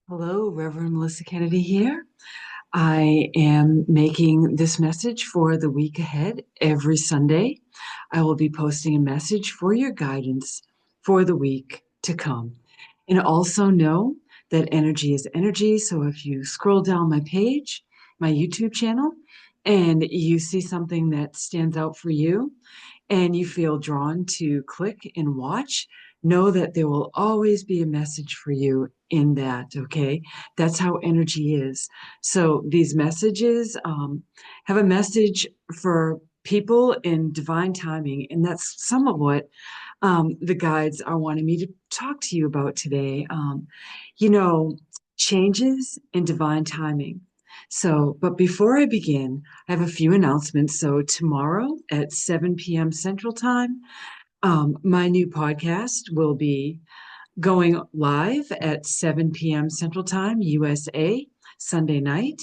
Hello, Reverend Melissa Kennedy here. I am making this message for the week ahead. Every Sunday, I will be posting a message for your guidance for the week to come. And also know that energy is energy. So if you scroll down my page, my YouTube channel, and you see something that stands out for you, and you feel drawn to click and watch, know that there will always be a message for you in that, okay? That's how energy is. So these messages have a message for people in divine timing, and that's some of what the guides are wanting me to talk to you about today. You know, changes in divine timing. So, but before I begin, I have a few announcements. So, tomorrow at 7 p.m. Central Time, my new podcast will be going live at 7 p.m. Central Time, USA, Sunday night.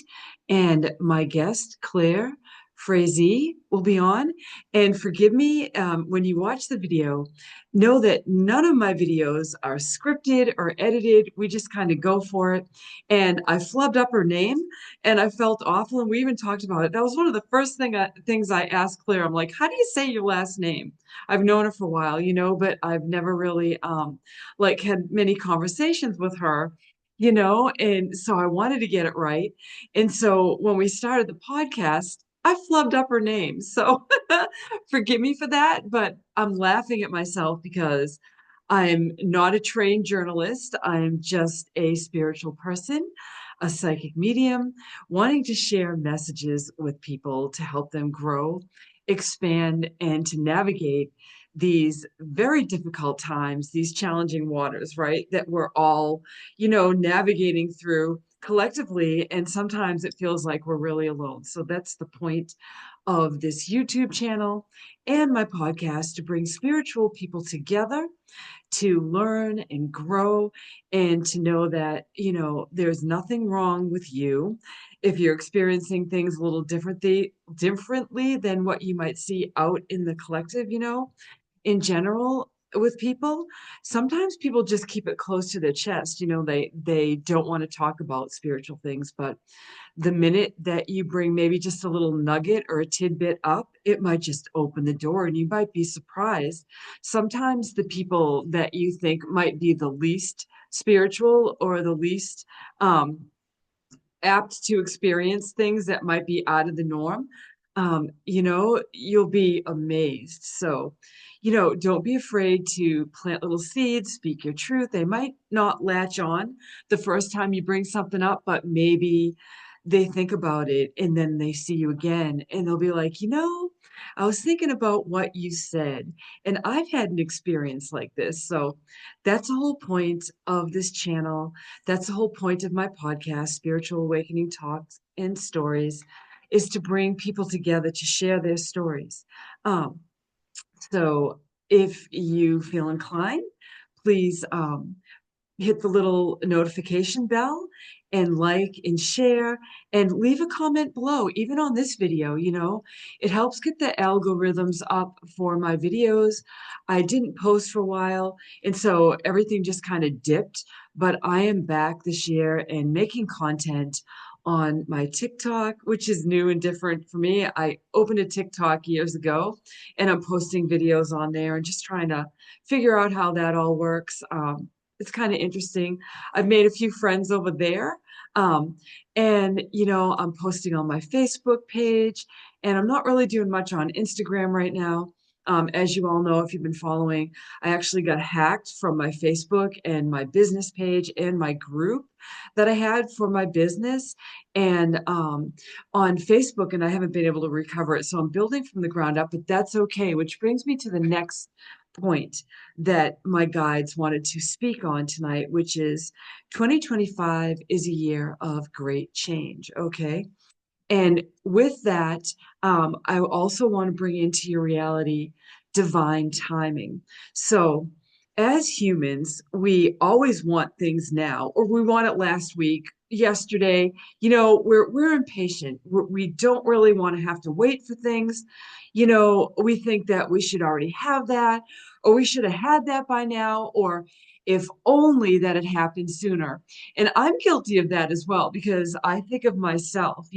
And my guest, Claire Frazee, will be on. And forgive me, when you watch the video, know that none of my videos are scripted or edited. We just kind of go for it. And I flubbed up her name and I felt awful. And we even talked about it. That was one of the first things I asked Claire. I'm like, how do you say your last name? I've known her for a while, but I've never really like had many conversations with her, and so I wanted to get it right. And so when we started the podcast, I flubbed up her name. So forgive me for that, but I'm laughing at myself because I'm not a trained journalist. I'm just a spiritual person, a psychic medium, wanting to share messages with people to help them grow, expand, and to navigate these very difficult times, these challenging waters, right? That we're all, navigating through collectively. And sometimes it feels like we're really alone. So that's the point of this YouTube channel and my podcast, to bring spiritual people together to learn and grow, and to know that, there's nothing wrong with you if you're experiencing things a little differently than what you might see out in the collective, in general with people. Sometimes people just keep it close to their chest. They don't want to talk about spiritual things, but the minute that you bring maybe just a little nugget or a tidbit up, it might just open the door, and you might be surprised. Sometimes the people that you think might be the least spiritual or the least apt to experience things that might be out of the norm, you'll be amazed. So, don't be afraid to plant little seeds, speak your truth. They might not latch on the first time you bring something up, but maybe they think about it and then they see you again and they'll be like, I was thinking about what you said, and I've had an experience like this. So that's the whole point of this channel. That's the whole point of my podcast, Spiritual Awakening Talks and Stories, is to bring people together to share their stories. Um, so if you feel inclined, please hit the little notification bell and like and share and leave a comment below, even on this video. It helps get the algorithms up for my videos. I didn't post for a while, and so everything just kind of dipped, but I am back this year and making content on my TikTok, which is new and different for me. I opened a TikTok years ago and I'm posting videos on there and just trying to figure out how that all works. It's kind of interesting. I've made a few friends over there. Um, and, I'm posting on my Facebook page, and I'm not really doing much on Instagram right now. As you all know, if you've been following, I actually got hacked from my Facebook and my business page and my group that I had for my business, and on Facebook, and I haven't been able to recover it. So I'm building from the ground up, but that's okay, which brings me to the next point that my guides wanted to speak on tonight, which is 2025 is a year of great change. Okay. And with that, I also want to bring into your reality divine timing. So, as humans, we always want things now, or we want it last week, yesterday. We're impatient. We don't really want to have to wait for things. We think that we should already have that, or we should have had that by now, or If only that had happened sooner. And I'm guilty of that as well because I think of myself,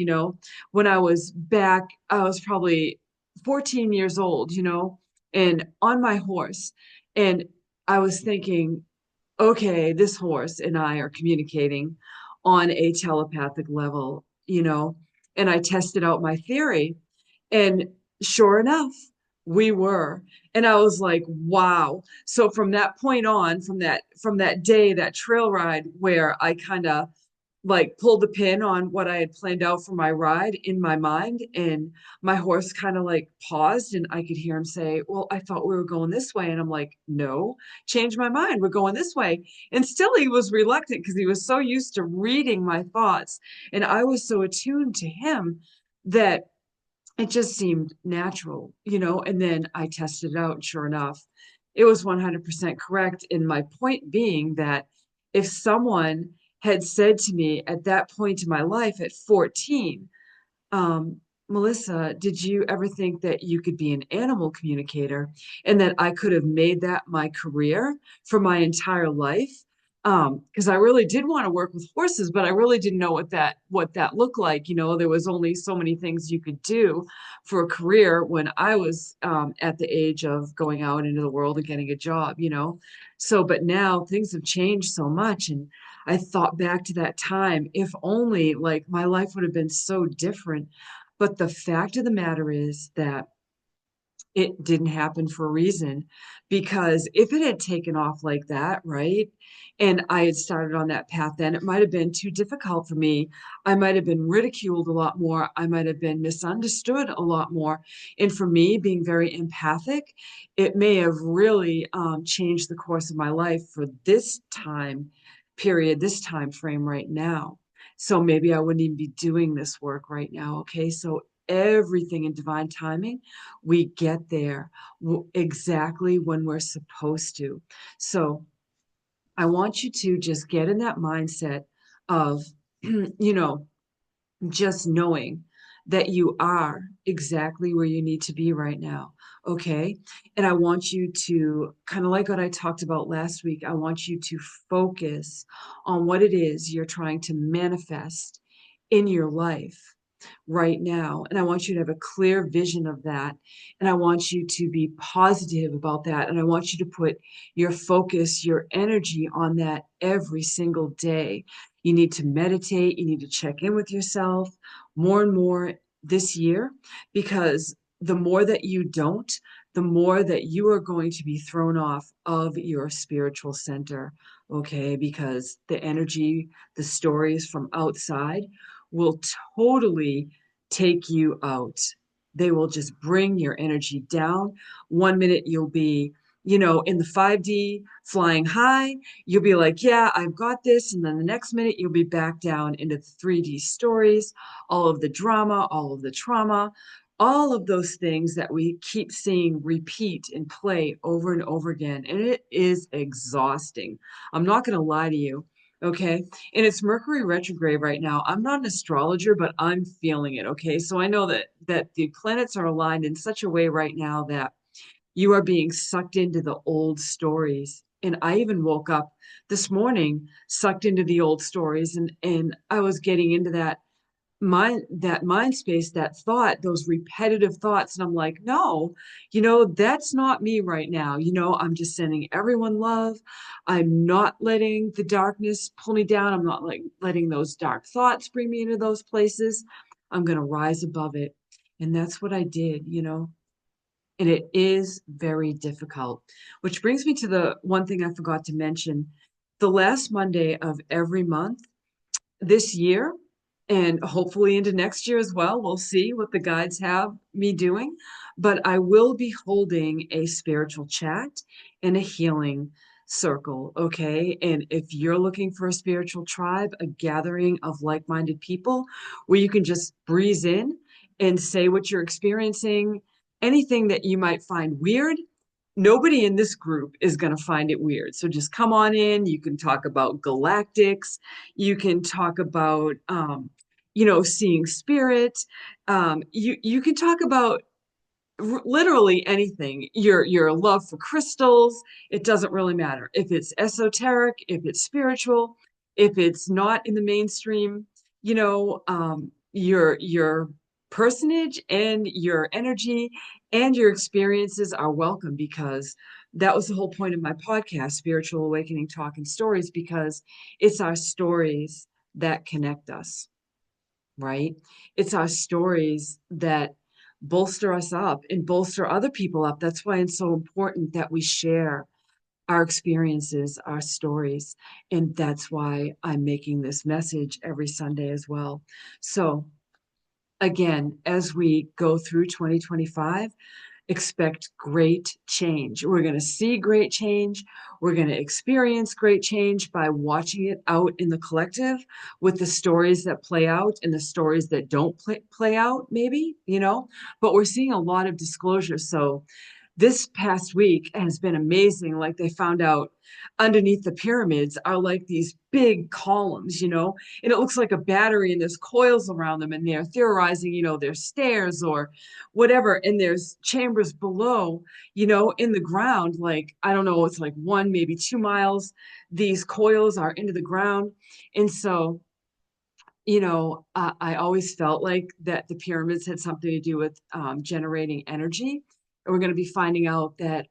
when I was back, I was probably 14 years old, and on my horse. And I was thinking, okay, this horse and I are communicating on a telepathic level, and I tested out my theory. And sure enough, we were. And I was like, wow. So from that point on, from that day, that trail ride where I kind of like pulled the pin on what I had planned out for my ride in my mind, and my horse kind of like paused, and I could hear him say, "Well, I thought we were going this way." And I'm like, "No, change my mind. We're going this way." And still he was reluctant because he was so used to reading my thoughts, and I was so attuned to him that it just seemed natural, and then I tested it out, and sure enough, it was 100% correct. And my point being that if someone had said to me at that point in my life at 14, um, Melissa, did you ever think that you could be an animal communicator and that I could have made that my career for my entire life? Because I really did want to work with horses, but I really didn't know what that looked like. There was only so many things you could do for a career when I was at the age of going out into the world and getting a job. So, but now things have changed so much, and I thought back to that time, if only like my life would have been so different. But the fact of the matter is that it didn't happen for a reason, because if it had taken off like that, right? And I had started on that path, then it might have been too difficult for me. I might have been ridiculed a lot more. I might have been misunderstood a lot more. And for me, being very empathic, it may have really changed the course of my life for this time period, this time frame right now. So maybe I wouldn't even be doing this work right now. Okay. So everything in divine timing, we get there exactly when we're supposed to. So I want you to just get in that mindset of, just knowing that you are exactly where you need to be right now. Okay. And I want you to kind of like what I talked about last week. I want you to focus on what it is you're trying to manifest in your life right now. And I want you to have a clear vision of that. And I want you to be positive about that. And I want you to put your focus, your energy on that every single day. You need to meditate. You need to check in with yourself more and more this year, because the more that you don't, the more that you are going to be thrown off of your spiritual center. Okay. Because the energy, the stories from outside will totally take you out. They will just bring your energy down. One minute you'll be, in the 5D flying high. You'll be like, yeah, I've got this. And then the next minute you'll be back down into 3D stories, all of the drama, all of the trauma, all of those things that we keep seeing repeat and play over and over again. And it is exhausting. I'm not going to lie to you. Okay. And it's Mercury retrograde right now. I'm not an astrologer, but I'm feeling it. Okay. So I know that the planets are aligned in such a way right now that you are being sucked into the old stories. And I even woke up this morning sucked into the old stories, and I was getting into that mind space, that thought, those repetitive thoughts. And I'm like, no, that's not me right now. I'm just sending everyone love. I'm not letting the darkness pull me down. I'm not like letting those dark thoughts bring me into those places. I'm going to rise above it. And that's what I did. And it is very difficult, which brings me to the one thing I forgot to mention. The last Monday of every month this year, and hopefully into next year as well. We'll see what the guides have me doing. But I will be holding a spiritual chat and a healing circle. Okay. And if you're looking for a spiritual tribe, a gathering of like minded people where you can just breeze in and say what you're experiencing, anything that you might find weird, nobody in this group is going to find it weird. So just come on in. You can talk about galactics. You can talk about, seeing spirit. You can talk about literally anything. Your love for crystals, it doesn't really matter if it's esoteric, if it's spiritual, if it's not in the mainstream. Your personage and your energy and your experiences are welcome, because that was the whole point of my podcast, Spiritual Awakening Talk and Stories, because it's our stories that connect us, right? It's our stories that bolster us up and bolster other people up. That's why it's so important that we share our experiences, our stories. And that's why I'm making this message every Sunday as well. So, again, as we go through 2025, expect great change. We're going to see great change. We're going to experience great change by watching it out in the collective, with the stories that play out and the stories that don't play out, maybe, but we're seeing a lot of disclosure. So this past week has been amazing. Like, they found out underneath the pyramids are like these big columns, and it looks like a battery, and there's coils around them, and they're theorizing, there's stairs or whatever, and there's chambers below, in the ground. Like, I don't know, it's like 1, maybe 2 miles. These coils are into the ground. And so, I always felt like that the pyramids had something to do with generating energy. And we're going to be finding out that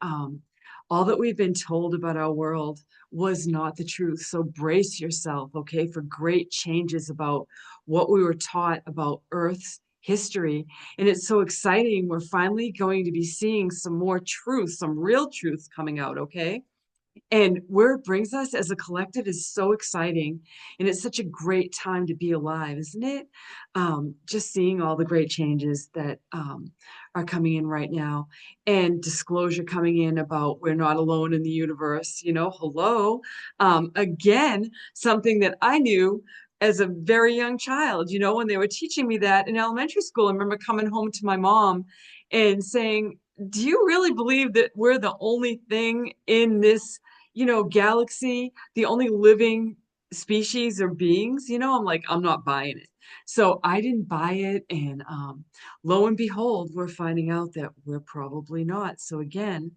all that we've been told about our world was not the truth. So brace yourself, okay, for great changes about what we were taught about Earth's history. And it's so exciting. We're finally going to be seeing some more truth, some real truth coming out, okay? And where it brings us as a collective is so exciting. And it's such a great time to be alive, isn't it? Just seeing all the great changes that are coming in right now, and disclosure coming in about we're not alone in the universe. Hello. Again, something that I knew as a very young child, when they were teaching me that in elementary school. I remember coming home to my mom and saying, do you really believe that we're the only thing in this galaxy, the only living species or beings? I'm like, I'm not buying it. So I didn't buy it. And lo and behold, we're finding out that we're probably not. So again,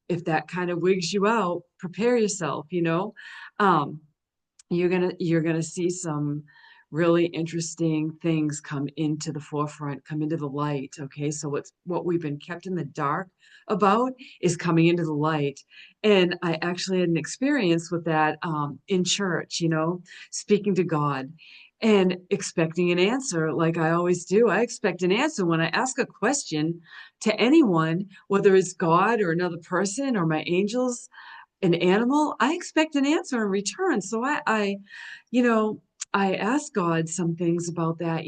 if that kind of wigs you out, prepare yourself. Um, you're gonna see some really interesting things come into the forefront, come into the light. Okay, so what we've been kept in the dark about is coming into the light. And I actually had an experience with that in church, speaking to God and expecting an answer. Like I always do, I expect an answer when I ask a question to anyone, whether it's God or another person or my angels, an animal. I expect an answer in return. So you know, I asked God some things about that.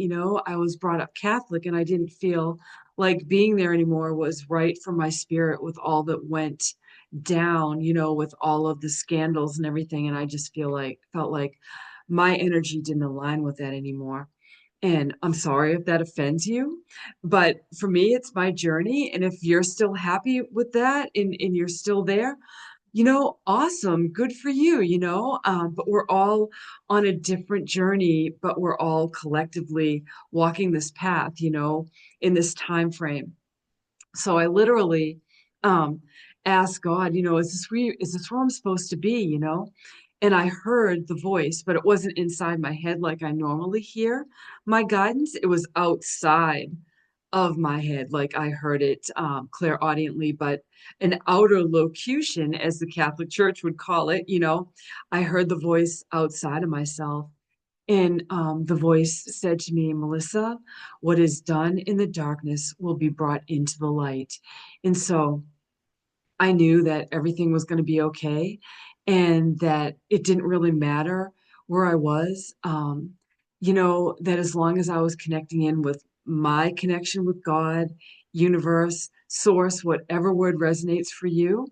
I was brought up Catholic, and I didn't feel like being there anymore was right for my spirit, with all that went down, with all of the scandals and everything. And I just felt like my energy didn't align with that anymore. And I'm sorry if that offends you, but for me, it's my journey. And if you're still happy with that, and you're still there, awesome, good for you, but we're all on a different journey, but we're all collectively walking this path, in this time frame. So I literally um, asked God, is this where I'm supposed to be, And I heard the voice, but it wasn't inside my head like I normally hear my guidance. It was outside of my head, like I heard it clairaudiently, but an outer locution, as the Catholic Church would call it. I heard the voice outside of myself. And the voice said to me, Melissa, what is done in the darkness will be brought into the light. And so I knew that everything was going to be okay, and that it didn't really matter where I was. That as long as I was connecting in with my connection with God, universe, source, whatever word resonates for you,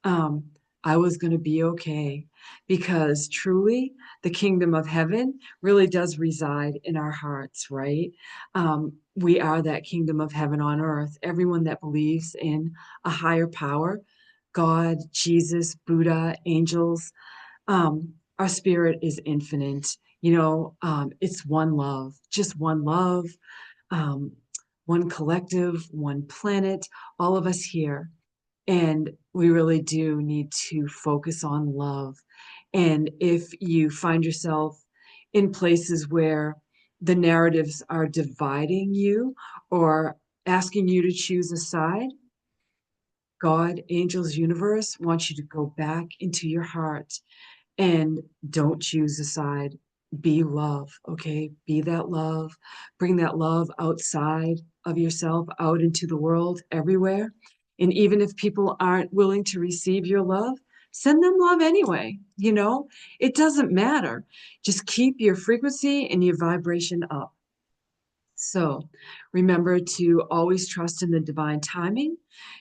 um, I was going to be okay, because truly the kingdom of heaven really does reside in our hearts, right? We are that kingdom of heaven on earth. Everyone that believes in a higher power, God, Jesus, Buddha, angels, our spirit is infinite. It's one love, just one love. Um, one collective, one planet, all of us here. And we really do need to focus on love. And if you find yourself in places where the narratives are dividing you or asking you to choose a side, God, angels, universe wants you to go back into your heart and don't choose a side. Be love, okay? Be that love. Bring that love outside of yourself, out into the world, everywhere. And even if people aren't willing to receive your love, send them love anyway. It doesn't matter. Just keep your frequency and your vibration up. So remember to always trust in the divine timing.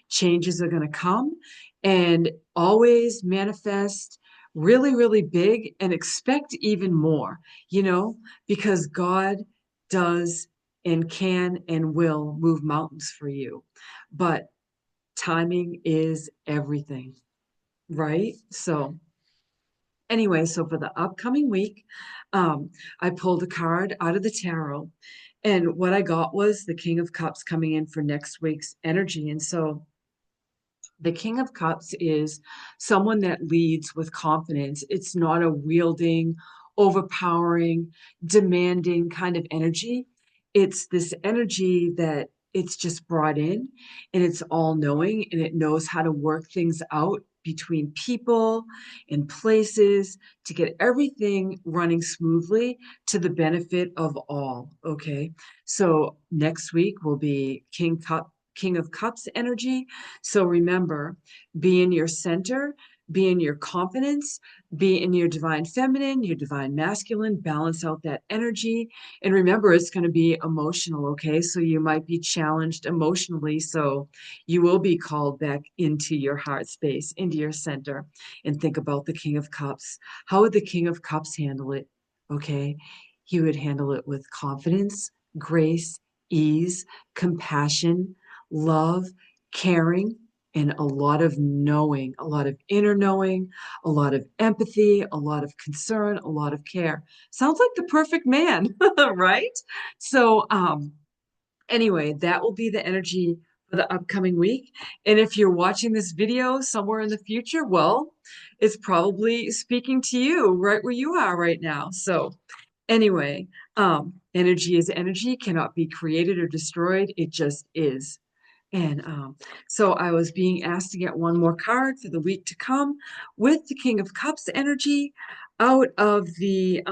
Changes are going to come, and always manifest really, really big and expect even more, because God does and can and will move mountains for you. But timing is everything, right? So anyway, so for the upcoming week, I pulled a card out of the tarot, and what I got was the King of Cups coming in for next week's energy. And so the King of Cups is someone that leads with confidence. It's not a wielding, overpowering, demanding kind of energy. It's this energy that it's just brought in, and it's all knowing, and it knows how to work things out between people and places to get everything running smoothly to the benefit of all. Okay. So next week will be King of Cups energy. So remember, be in your center, be in your confidence, be in your divine feminine, your divine masculine, balance out that energy. And remember, it's going to be emotional, okay? So you might be challenged emotionally. So you will be called back into your heart space, into your center, and think about the King of Cups. How would the King of Cups handle it? Okay. He would handle it with confidence, grace, ease, compassion, love, caring, and a lot of knowing, a lot of inner knowing, a lot of empathy, a lot of concern, a lot of care. Sounds like the perfect man, right? So, anyway, that will be the energy for the upcoming week. And if you're watching this video somewhere in the future, well, it's probably speaking to you right where you are right now. So, anyway, energy is energy, cannot be created or destroyed. It just is. And so I was being asked to get one more card for the week to come with the King of Cups energy out of the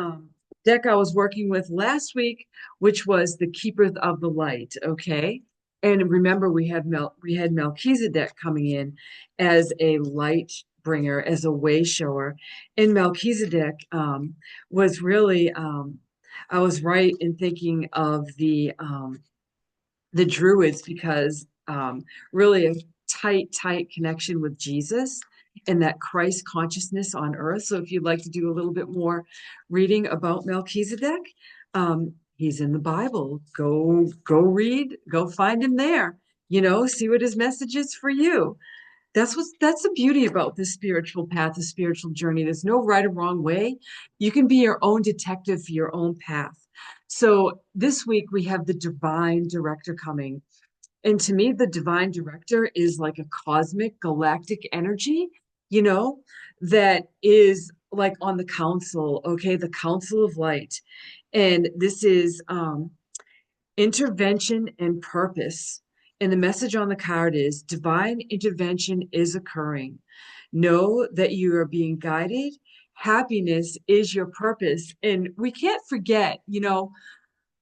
deck I was working with last week, which was the Keepers of the Light. Okay. And remember, we had Melchizedek coming in as a light bringer, as a way shower. And Melchizedek was really, I was right in thinking of the Druids because really a tight connection with Jesus and that Christ consciousness on earth. So if you'd like to do a little bit more reading about Melchizedek, he's in the Bible. Go read, go find him there. See what his message is for you. That's the beauty about this spiritual path, the spiritual journey. There's no right or wrong way. You can be your own detective for your own path. So this week we have the divine director coming. And to me, the divine director is like a cosmic galactic energy, you know, that is like on the council, okay, the council of light. And this is intervention and purpose. And the message on the card is divine intervention is occurring. Know that you are being guided. Happiness is your purpose. And we can't forget,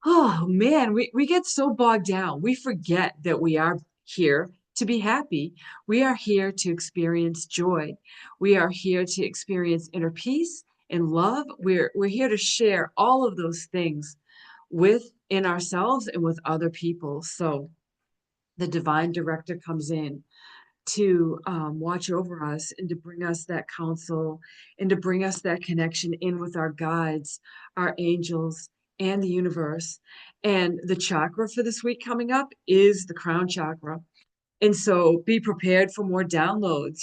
oh man, we get so bogged down. We forget that we are here to be happy. We are here to experience joy. We are here to experience inner peace and love. We're here to share all of those things within ourselves and with other people. So the divine director comes in to watch over us and to bring us that counsel and to bring us that connection in with our guides, our angels, and the universe. And the chakra for this week coming up is the crown chakra. And so be prepared for more downloads.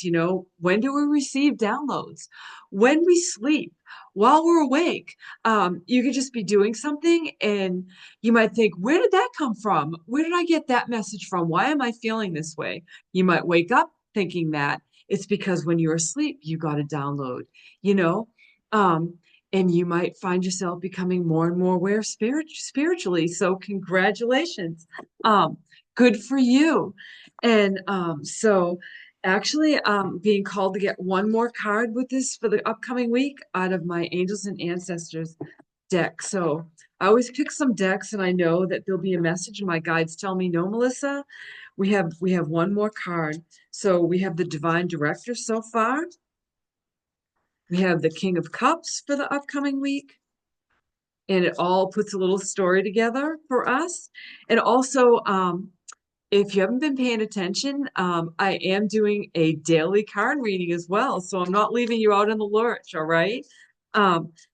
When do we receive downloads? When we sleep, while we're awake. You could just be doing something and you might think, where did that come from? Where did I get that message from? Why am I feeling this way? You might wake up thinking that it's because when you're asleep, you got a download, you know? Um, and you might find yourself becoming more and more aware spiritually. So congratulations. Um, Good for you. And so actually, being called to get one more card with this for the upcoming week out of my Angels and Ancestors deck. So I always pick some decks, and I know that there'll be a message, and my guides tell me, no, Melissa, we have one more card. So we have the Divine Director so far. We have the King of Cups for the upcoming week. And it all puts a little story together for us. And also, if you haven't been paying attention, I am doing a daily card reading as well. So I'm not leaving you out in the lurch, all right?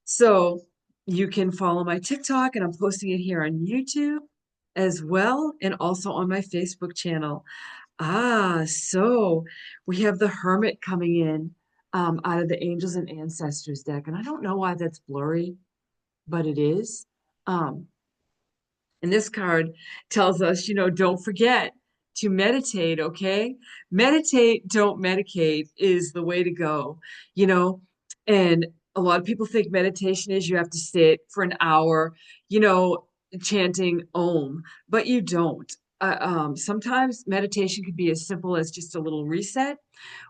So you can follow my TikTok, and I'm posting it here on YouTube as well, and also on my Facebook channel. So we have the Hermit coming in out of the Angels and Ancestors deck. And I don't know why that's blurry, but it is. Um, and this card tells us, don't forget to meditate, okay? Meditate, don't medicate is the way to go, you know? And a lot of people think meditation is you have to sit for an hour, chanting Om, but you don't. Sometimes meditation can be as simple as just a little reset,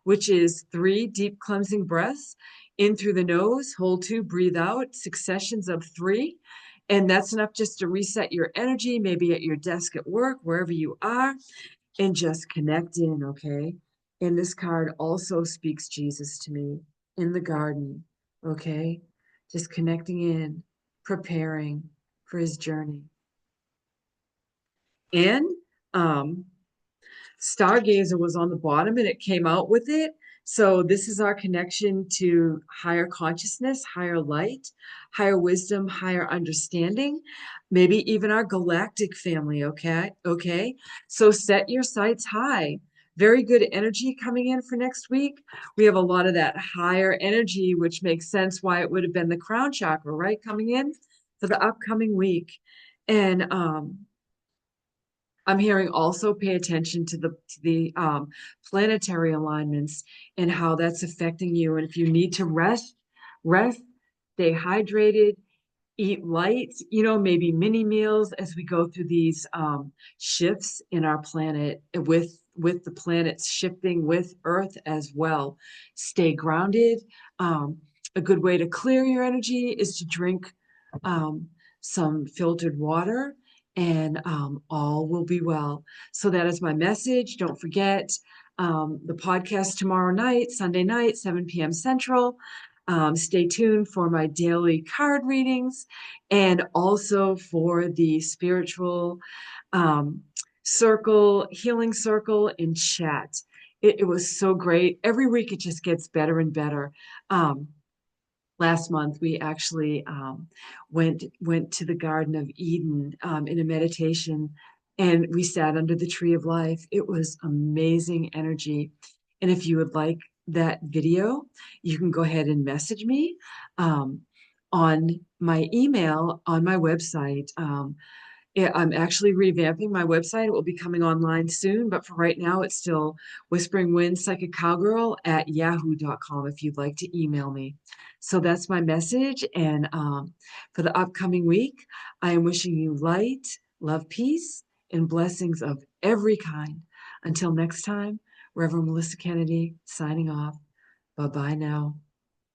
which is 3 deep cleansing breaths in through the nose, hold 2, breathe out, successions of 3. And that's enough just to reset your energy, maybe at your desk at work, wherever you are, and just connect in, okay? And this card also speaks Jesus to me in the garden, okay? Just connecting in, preparing for his journey. And Stargazer was on the bottom and it came out with it. So this is our connection to higher consciousness, higher light, higher wisdom, higher understanding, maybe even our galactic family, okay? Okay. So set your sights high. Very good energy coming in for next week. We have a lot of that higher energy, which makes sense why it would have been the crown chakra, right? Coming in for the upcoming week. And I'm hearing also pay attention to the planetary alignments and how that's affecting you. And if you need to rest, stay hydrated, eat light, maybe mini meals as we go through these shifts in our planet with the planets shifting with Earth as well. Stay grounded. A good way to clear your energy is to drink some filtered water, and all will be well. So that is my message. Don't forget the podcast tomorrow night, Sunday night, 7 p.m. Central. Stay tuned for my daily card readings and also for the spiritual healing circle in chat. It was so great. Every week it just gets better and better. Last month we actually went to the Garden of Eden in a meditation, and we sat under the tree of life. It was amazing energy. And if you would like that video, you can go ahead and message me on my email on my website. I'm actually revamping my website. It will be coming online soon, but for right now, it's still Whispering Wind Psychic Cowgirl at yahoo.com if you'd like to email me. So that's my message. And for the upcoming week, I am wishing you light, love, peace, and blessings of every kind. Until next time, Rev Melissa Kennedy signing off. Bye-bye now.